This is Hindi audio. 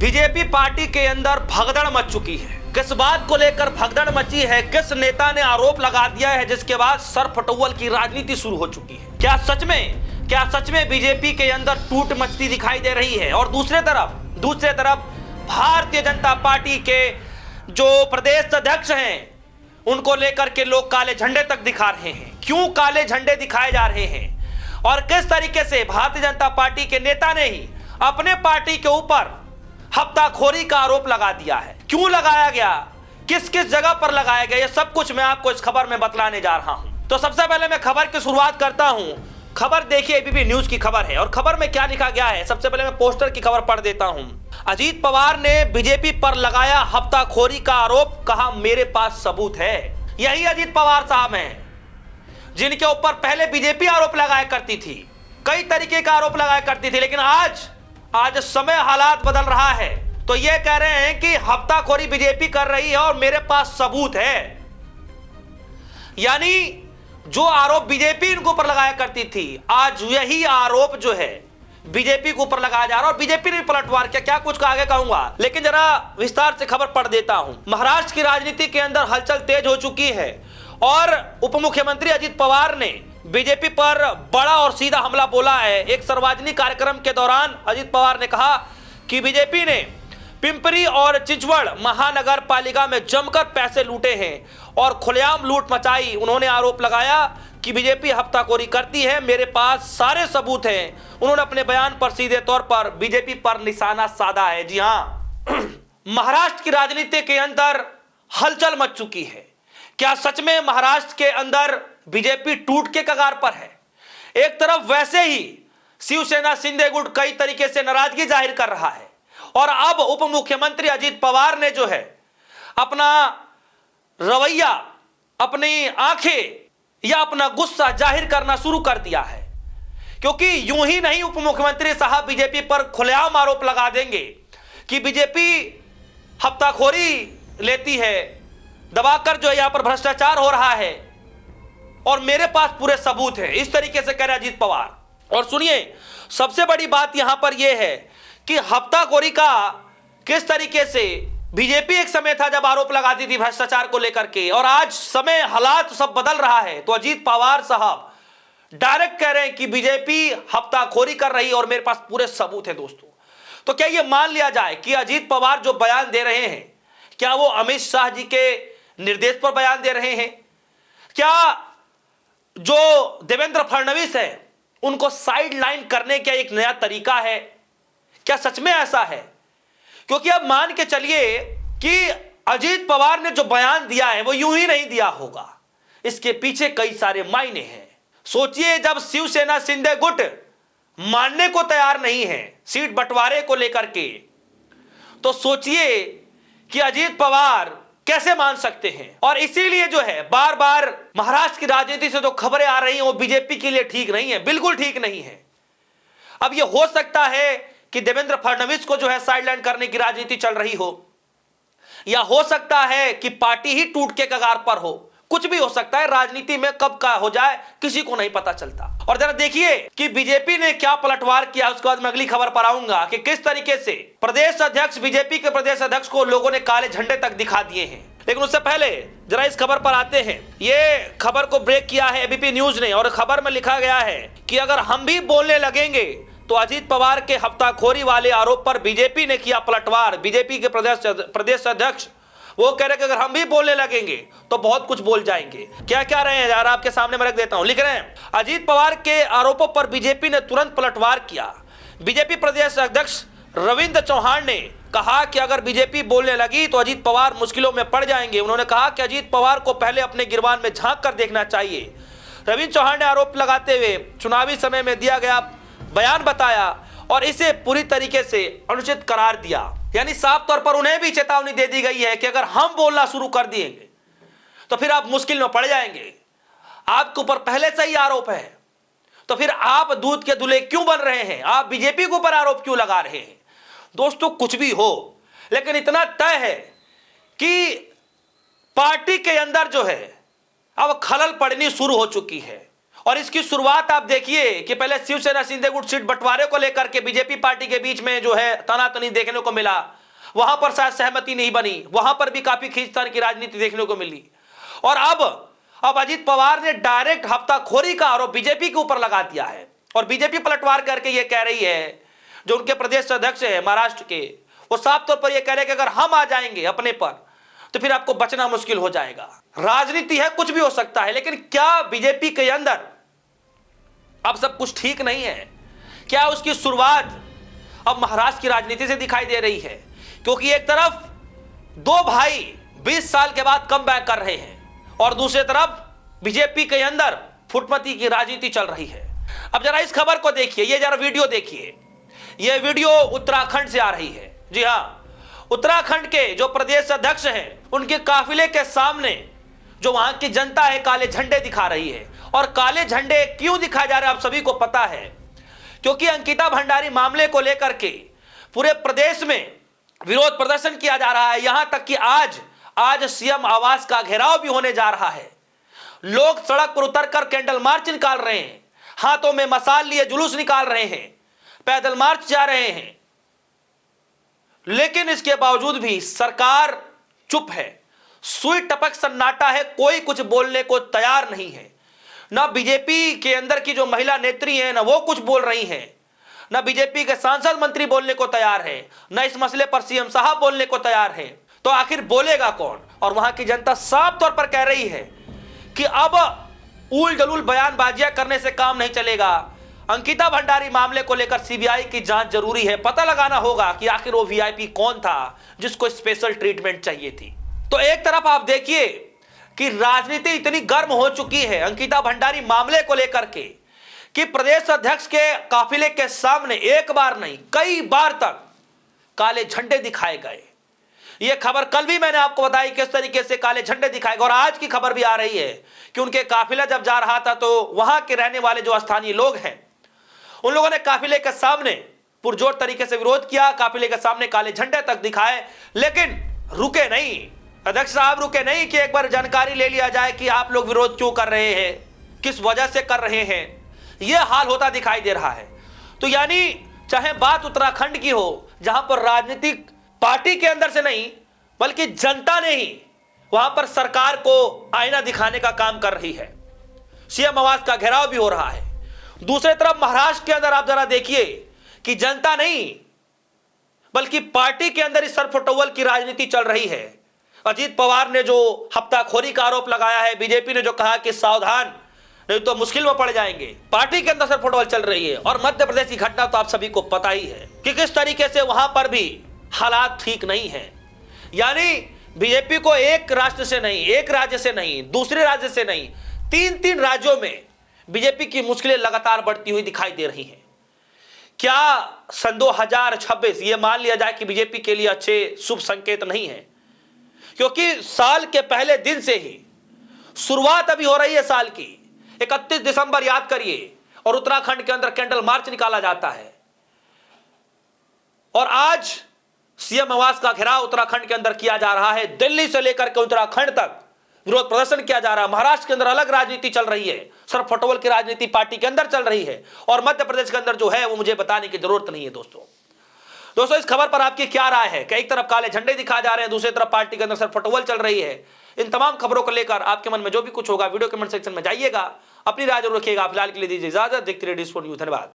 बीजेपी पार्टी के अंदर भगदड़ मच चुकी है। किस बात को लेकर भगदड़ मची है, किस नेता ने आरोप लगा दिया है, जिसके बाद सर फटोल की राजनीति शुरू हो चुकी है। क्या सच में बीजेपी के अंदर टूट मचती दिखाई दे रही है? और दूसरे तरफ भारतीय जनता पार्टी के जो प्रदेश अध्यक्ष हैं उनको लेकर के लोग काले झंडे तक दिखा रहे हैं। क्यों काले झंडे दिखाए जा रहे हैं और किस तरीके से भारतीय जनता पार्टी के नेता ने ही अपने पार्टी के ऊपर हफ्ताखोरी का आरोप लगा दिया है? क्यों लगाया गया, किस किस जगह पर लगाया गया, ये सब कुछ मैं आपको इस खबर में बतलाने जा रहा हूं। तो सबसे पहले मैं खबर की शुरुआत करता हूं। खबर देखिए, एबीपी न्यूज की खबर है और खबर में क्या लिखा गया है। सबसे पहले मैं पोस्टर की खबर पढ़ देता हूं। अजीत पवार ने बीजेपी पर लगाया हफ्ताखोरी का आरोप, कहा मेरे पास सबूत है। यही अजीत पवार साहब हैं जिनके ऊपर पहले बीजेपी आरोप लगाया करती थी, कई तरीके का आरोप लगाया करती थी, लेकिन आज समय हालात बदल रहा है तो ये कह रहे हैं कि हफ्ताखोरी बीजेपी कर रही है और मेरे पास सबूत है। यानी जो आरोप बीजेपी इनके ऊपर लगाया करती थी, आज यही आरोप जो है बीजेपी के ऊपर लगाया जा रहा है और बीजेपी ने पलटवार किया। क्या कुछ आगे कहूंगा, लेकिन जरा विस्तार से खबर पढ़ देता हूं। महाराष्ट्र की राजनीति के अंदर हलचल तेज हो चुकी है और उप मुख्यमंत्री अजीत पवार ने बीजेपी पर बड़ा और सीधा हमला बोला है। एक सार्वजनिक कार्यक्रम के दौरान अजीत पवार ने कहा कि बीजेपी ने पिंपरी और चिंचवड़ महानगर पालिका में जमकर पैसे लूटे हैं और खुलेआम लूट मचाई। उन्होंने आरोप लगाया कि बीजेपी हफ्ताखोरी करती है, मेरे पास सारे सबूत हैं। उन्होंने अपने बयान पर सीधे तौर पर बीजेपी पर निशाना साधा है। जी हां, महाराष्ट्र की राजनीति के अंदर हलचल मच चुकी है। क्या सच में महाराष्ट्र के अंदर बीजेपी टूट के कगार पर है? एक तरफ वैसे ही शिवसेना शिंदे गुट कई तरीके से नाराजगी जाहिर कर रहा है और अब उप मुख्यमंत्री अजीत पवार ने जो है अपना रवैया, अपनी आंखें या अपना गुस्सा जाहिर करना शुरू कर दिया है। क्योंकि यूं ही नहीं उप मुख्यमंत्री साहब बीजेपी पर खुलेआम आरोप लगा देंगे कि बीजेपी हफ्ताखोरी लेती है, दबाकर जो यहां पर भ्रष्टाचार हो रहा है और मेरे पास पूरे सबूत है। इस तरीके से कह रहे अजीत पवार। और सुनिए, सबसे बड़ी बात यहां पर यह है कि हफ्ताखोरी का किस तरीके से बीजेपी एक समय था जब आरोप लगाती थी भ्रष्टाचार को लेकर के, और आज समय हालात सब बदल रहा है तो अजीत पवार साहब डायरेक्ट कह रहे हैं कि बीजेपी हफ्ताखोरी कर रही है और मेरे पास पूरे सबूत है। दोस्तों, तो क्या यह मान लिया जाए कि अजीत पवार जो बयान दे रहे हैं, क्या वो अमित शाह जी के निर्देश पर बयान दे रहे हैं? क्या जो देवेंद्र फडणवीस है उनको साइड लाइन करने का एक नया तरीका है? क्या सच में ऐसा है? क्योंकि अब मान के चलिए कि अजीत पवार ने जो बयान दिया है वो यूं ही नहीं दिया होगा, इसके पीछे कई सारे मायने हैं। सोचिए, जब शिवसेना शिंदे गुट मानने को तैयार नहीं है सीट बंटवारे को लेकर के, तो सोचिए कि अजीत पवार कैसे मान सकते हैं। और इसीलिए जो है बार बार महाराष्ट्र की राजनीति से जो खबरें आ रही हैं वो बीजेपी के लिए ठीक नहीं है, बिल्कुल ठीक नहीं है। अब यह हो सकता है कि देवेंद्र फडणवीस को जो है साइडलाइन करने की राजनीति चल रही हो, या हो सकता है कि पार्टी ही टूट के कगार पर हो। कुछ भी हो सकता है, राजनीति में कब का हो जाए किसी को नहीं पता चलता। और जरा देखिए कि बीजेपी ने क्या पलटवार किया, उसके बाद मैं अगली खबर पर आऊंगा कि किस तरीके से प्रदेश अध्यक्ष, बीजेपी के प्रदेश अध्यक्ष को लोगों ने काले झंडे तक दिखा दिए हैं। लेकिन उससे पहले जरा इस खबर पर आते हैं। ये खबर को ब्रेक किया है एबीपी न्यूज ने और खबर में लिखा गया है कि अगर हम भी बोलने लगेंगे तो अजीत पवार के हफ्ताखोरी वाले आरोप पर बीजेपी ने किया पलटवार। बीजेपी के प्रदेश अध्यक्ष वो कह रहे कि अगर हम भी बोलने लगेंगे तो बहुत कुछ बोल जाएंगे। क्या क्या रहे हैं यार, आपके सामने मैं रख देता हूं। लिख रहे हैं, अजीत पवार के आरोपों पर बीजेपी ने तुरंत पलटवार किया। बीजेपी प्रदेश अध्यक्ष रविंद्र चौहान ने कहा कि अगर बीजेपी बोलने लगी तो अजीत पवार मुश्किलों में पड़ जाएंगे। उन्होंने कहा कि अजीत पवार को पहले अपने गिरबान में झांक कर देखना चाहिए। रविंद्र चौहान ने आरोप लगाते हुए चुनावी समय में दिया गया बयान बताया और इसे पूरी तरीके से अनुचित करार दिया। यानी साफ तौर पर उन्हें भी चेतावनी दे दी गई है कि अगर हम बोलना शुरू कर दिएंगे तो फिर आप मुश्किल में पड़ जाएंगे। आपके ऊपर पहले से ही आरोप है तो फिर आप दूध के दूल्हे क्यों बन रहे हैं? आप बीजेपी के ऊपर आरोप क्यों लगा रहे हैं? दोस्तों, कुछ भी हो, लेकिन इतना तय है कि पार्टी के अंदर जो है अब खलल पड़नी शुरू हो चुकी है और इसकी शुरुआत आप देखिए कि पहले शिवसेना सिंधेगुट सीट बंटवारे को लेकर के बीजेपी पार्टी के बीच में जो है तनातनी देखने को मिला, वहां पर शायद सहमति नहीं बनी, वहां पर भी काफी खींचतान की राजनीति देखने को मिली। और अब अजीत पवार ने डायरेक्ट हफ्ताखोरी का आरोप बीजेपी के ऊपर लगा दिया है और बीजेपी पलटवार करके यह कह रही है, जो उनके प्रदेश अध्यक्ष है महाराष्ट्र के, वो साफ तौर पर यह कह रहे हैं कि अगर हम आ जाएंगे अपने पर तो फिर आपको बचना मुश्किल हो जाएगा। राजनीति है, कुछ भी हो सकता है, लेकिन क्या बीजेपी के अंदर अब सब कुछ ठीक नहीं है? क्या उसकी शुरुआत अब महाराष्ट्र की राजनीति से दिखाई दे रही है? क्योंकि एक तरफ दो भाई 20 साल के बाद कम बैक कर रहे हैं और दूसरी तरफ बीजेपी के अंदर फुटमती की राजनीति चल रही है। अब जरा इस खबर को देखिए, ये जरा वीडियो देखिए। ये वीडियो उत्तराखंड से आ रही है। जी हां, उत्तराखंड के जो प्रदेश अध्यक्ष हैं उनके काफिले के सामने जो वहां की जनता है काले झंडे दिखा रही है। और काले झंडे क्यों दिखाए जा रहे हैं आप सभी को पता है, क्योंकि अंकिता भंडारी मामले को लेकर के पूरे प्रदेश में विरोध प्रदर्शन किया जा रहा है। यहां तक कि आज सीएम आवास का घेराव भी होने जा रहा है। लोग सड़क पर उतरकर कैंडल मार्च निकाल रहे हैं, हाथों में मशाल लिए जुलूस निकाल रहे हैं, पैदल मार्च जा रहे हैं। लेकिन इसके बावजूद भी सरकार चुप है, सुई टपक सन्नाटा है, कोई कुछ बोलने को तैयार नहीं है। ना बीजेपी के अंदर की जो महिला नेत्री हैं ना वो कुछ बोल रही हैं, ना बीजेपी के सांसद मंत्री बोलने को तैयार है, ना इस मसले पर सीएम साहब बोलने को तैयार है। तो आखिर बोलेगा कौन? और वहां की जनता साफ तौर पर कह रही है कि अब उल जलूल बयानबाजियां करने से काम नहीं चलेगा। अंकिता भंडारी मामले को लेकर सीबीआई की जांच जरूरी है। पता लगाना होगा कि आखिर वो वीआईपी कौन था जिसको स्पेशल ट्रीटमेंट चाहिए थी। तो एक तरफ आप देखिए कि राजनीति इतनी गर्म हो चुकी है अंकिता भंडारी मामले को लेकर के कि प्रदेश अध्यक्ष के काफिले के सामने एक बार नहीं कई बार तक काले झंडे दिखाए गए। यह खबर कल भी मैंने आपको बताई किस तरीके से काले झंडे दिखाए गए, और आज की खबर भी आ रही है कि उनके काफिला जब जा रहा था तो वहां के रहने वाले जो स्थानीय लोग हैं उन लोगों ने काफिले के सामने पुरजोर तरीके से विरोध किया, काफिले के सामने काले झंडे तक दिखाए, लेकिन रुके नहीं। अध्यक्ष साहब रुके नहीं कि एक बार जानकारी ले लिया जाए कि आप लोग विरोध क्यों कर रहे हैं, किस वजह से कर रहे हैं। यह हाल होता दिखाई दे रहा है। तो यानी चाहे बात उत्तराखंड की हो, जहां पर राजनीतिक पार्टी के अंदर से नहीं बल्कि जनता ने ही वहां पर सरकार को आईना दिखाने का काम कर रही है, सीएम आवास का घेराव भी हो रहा है। दूसरी तरफ महाराष्ट्र के अंदर आप जरा देखिए कि जनता नहीं बल्कि पार्टी के अंदर इस सरफटोवल की राजनीति चल रही है। अजीत पवार ने जो हफ्ताखोरी का आरोप लगाया है, बीजेपी ने जो कहा कि सावधान नहीं तो मुश्किल में पड़ जाएंगे, पार्टी के अंदर सरफटोवल चल रही है। और मध्य प्रदेश की घटना तो आप सभी को पता ही है कि किस तरीके से वहां पर भी हालात ठीक नहीं है। यानी बीजेपी को एक राष्ट्र से नहीं, एक राज्य से नहीं, दूसरे राज्य से नहीं, 3 राज्यों में बीजेपी की मुश्किलें लगातार बढ़ती हुई दिखाई दे रही हैं। क्या सन 2026 ये मान लिया जाए कि बीजेपी के लिए अच्छे शुभ संकेत नहीं है? क्योंकि साल के पहले दिन से ही शुरुआत अभी हो रही है साल की। 31 दिसंबर याद करिए, और उत्तराखंड के अंदर कैंडल मार्च निकाला जाता है। और आज सीएम आवास का घेराव उत्तराखंड के अंदर किया जा रहा है। दिल्ली से लेकर के उत्तराखंड तक विरोध प्रदर्शन किया जा रहा है। महाराष्ट्र के अंदर अलग राजनीति चल रही है, सरफटोवल की राजनीति पार्टी के अंदर चल रही है, और मध्य प्रदेश के अंदर जो है वो मुझे बताने की जरूरत नहीं है। दोस्तों इस खबर पर आपकी क्या राय है? कि एक तरफ काले झंडे दिखाए जा रहे हैं, दूसरी तरफ पार्टी के अंदर सरफटोवल चल रही है। इन तमाम खबरों को लेकर आपके मन में जो भी कुछ होगा वीडियो कमेंट सेक्शन में जाइएगा, अपनी राय जरूर रखिएगा। फिलहाल के लिए दीजिए इजाजत। देखते रहिए D Sport News। धन्यवाद।